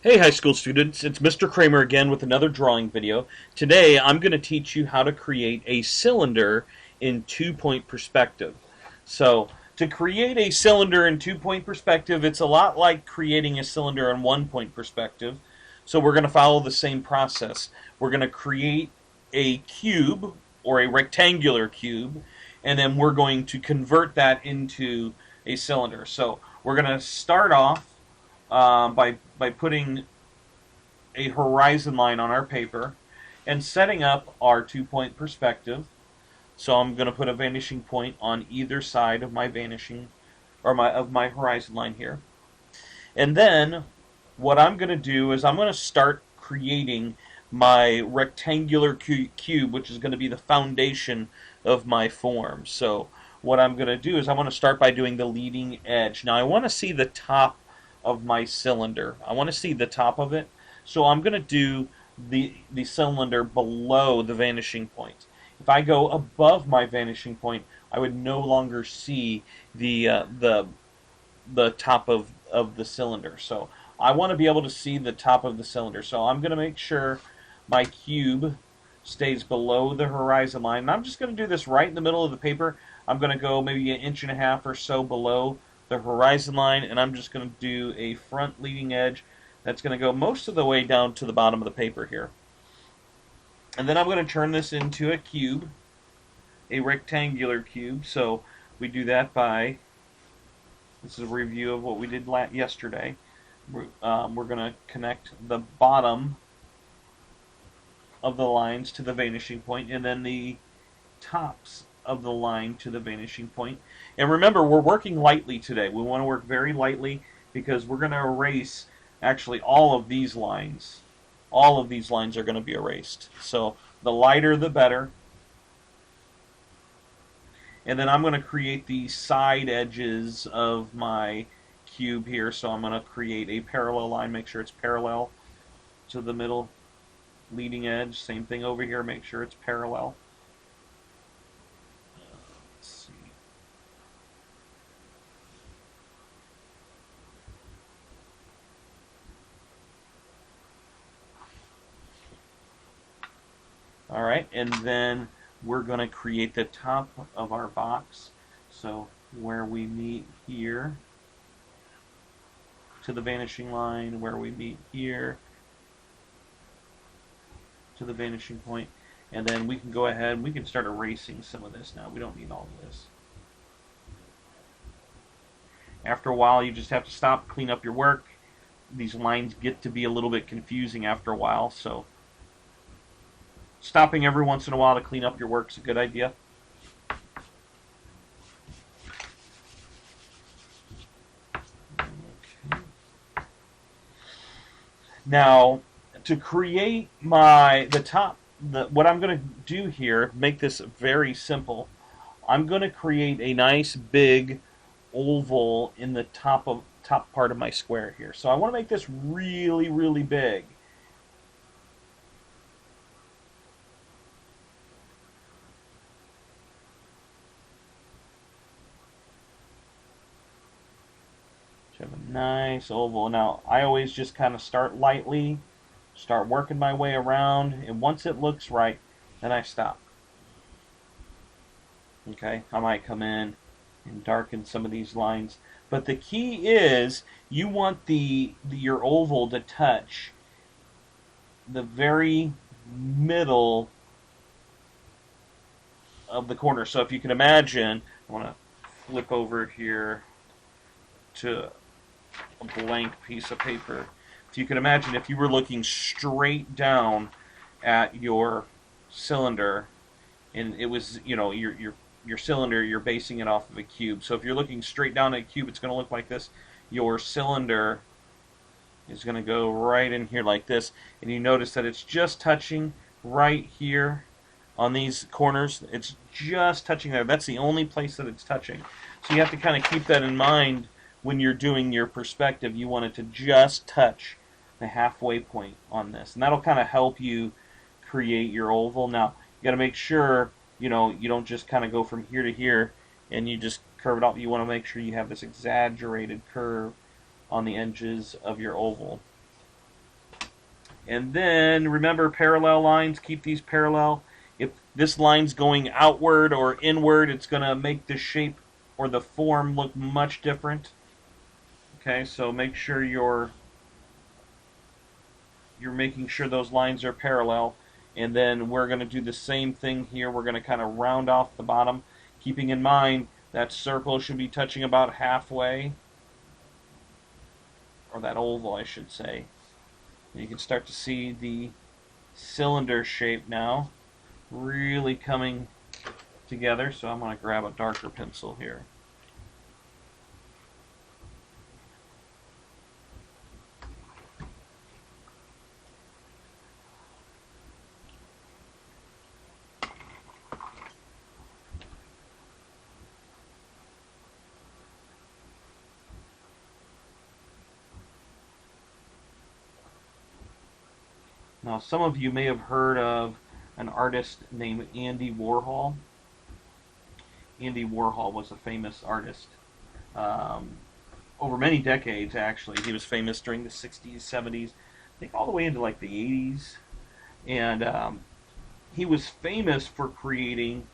Hey high school students, it's Mr. Kramer again with another drawing video. Today I'm going to teach you how to create a cylinder in two-point perspective. So to create a cylinder in two-point perspective, it's a lot like creating a cylinder in one-point perspective. So we're going to follow the same process. We're going to create a cube or a rectangular cube, and then we're going to convert that into a cylinder. So we're going to start off by putting a horizon line on our paper and setting up our two-point perspective. So I'm going to put a vanishing point on either side of my vanishing or my horizon line here. And then what I'm going to do is I'm going to start creating my rectangular cube, which is going to be the foundation of my form. So what I'm going to do is I want to start by doing the leading edge. Now I want to see the top of my cylinder. I want to see the top of it. So I'm going to do the cylinder below the vanishing point. If I go above my vanishing point, I would no longer see the top of the cylinder. So I want to be able to see the top of the cylinder. So I'm going to make sure my cube stays below the horizon line. And I'm just going to do this right in the middle of the paper. I'm going to go maybe 1.5 inches or so below the horizon line, and I'm just going to do a front leading edge that's going to go most of the way down to the bottom of the paper here. And then I'm going to turn this into a cube, a rectangular cube. So we do that by, this is a review of what we did yesterday. We're going to connect the bottom of the lines to the vanishing point, and then the tops of the line to the vanishing point. And remember, we're working lightly today. We want to work very lightly because we're going to erase actually all of these lines. All of these lines are going to be erased. So the lighter the better. And then I'm going to create the side edges of my cube here. So I'm going to create a parallel line, make sure it's parallel to the middle leading edge. Same thing over here, make sure it's parallel. Let's see. All right, and then we're going to create the top of our box. So where we meet here to the vanishing line, where we meet here to the vanishing point, and then we can go ahead, we can start erasing some of this now. We don't need all of this. After a while, you just have to stop, clean up your work. These lines get to be a little bit confusing after a while, so stopping every once in a while to clean up your work is a good idea. Okay. Now, to create what I'm going to do here, make this very simple. I'm going to create a nice big oval in the top part of my square here. So I want to make this really, really big. So have a nice oval. Now I always just kind of start lightly, start working my way around, and once it looks right, then I stop. Okay, I might come in and darken some of these lines. But the key is you want your oval to touch the very middle of the corner. So if you can imagine, I want to flip over here to a blank piece of paper. If you can imagine, if you were looking straight down at your cylinder, and it was, your cylinder, you're basing it off of a cube. So if you're looking straight down at a cube, it's going to look like this. Your cylinder is going to go right in here like this, and you notice that it's just touching right here on these corners. It's just touching there. That's the only place that it's touching. So you have to kind of keep that in mind when you're doing your perspective. You want it to just touch the halfway point on this, and that'll kind of help you create your oval. Now you got to make sure you don't just kind of go from here to here and you just curve it off. You want to make sure you have this exaggerated curve on the edges of your oval. And then remember, parallel lines, keep these parallel. If this line's going outward or inward, it's going to make the shape or the form look much different. Okay, so make sure you're making sure those lines are parallel. And then we're going to do the same thing here. We're going to kind of round off the bottom, keeping in mind that circle should be touching about halfway, or that oval, I should say. You can start to see the cylinder shape now really coming together. So I'm going to grab a darker pencil here. Now, some of you may have heard of an artist named Andy Warhol. Andy Warhol was a famous artist. Over many decades, actually. He was famous during the 60s, 70s, I think all the way into like the 80s. And he was famous for creating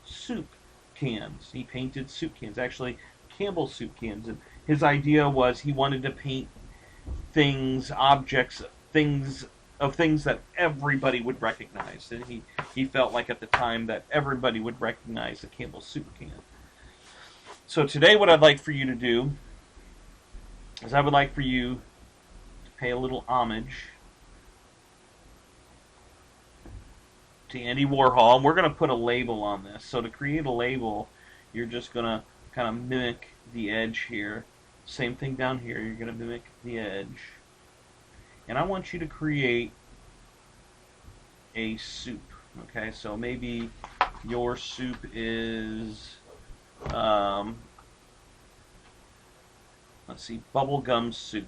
soup cans. He painted soup cans, actually Campbell soup cans. And his idea was he wanted to paint things, objects, things that everybody would recognize. And he felt like at the time that everybody would recognize a Campbell soup can. So today what I'd like for you to do is I would like for you to pay a little homage to Andy Warhol. And we're going to put a label on this. So to create a label, you're just going to kind of mimic the edge here. Same thing down here. You're going to mimic the edge. And I want you to create a soup. Okay, so maybe your soup is, let's see, bubblegum soup.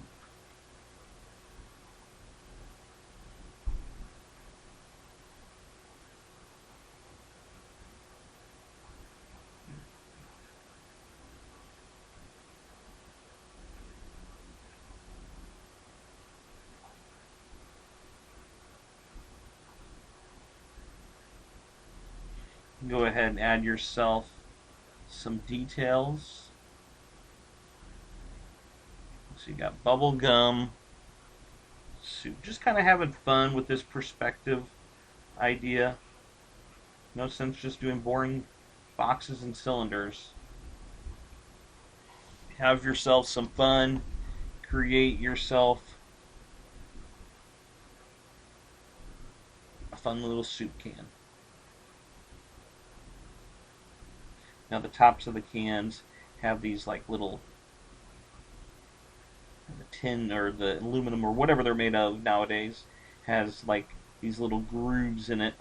Go ahead and add yourself some details. So you got bubblegum soup. Just kind of having fun with this perspective idea. No sense just doing boring boxes and cylinders. Have yourself some fun. Create yourself a fun little soup can. Now the tops of the cans have these like little, the tin or the aluminum or whatever they're made of nowadays has like these little grooves in it.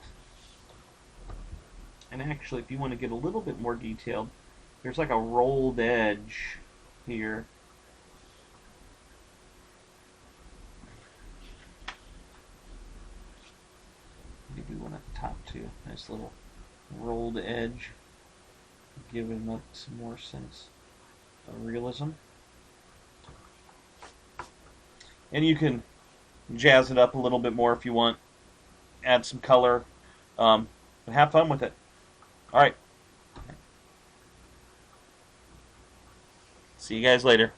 And actually, if you want to get a little bit more detailed, there's like a rolled edge here. Maybe one at the top too. Nice little rolled edge, giving it some more sense of realism. And you can jazz it up a little bit more if you want. Add some color. But have fun with it. Alright. See you guys later.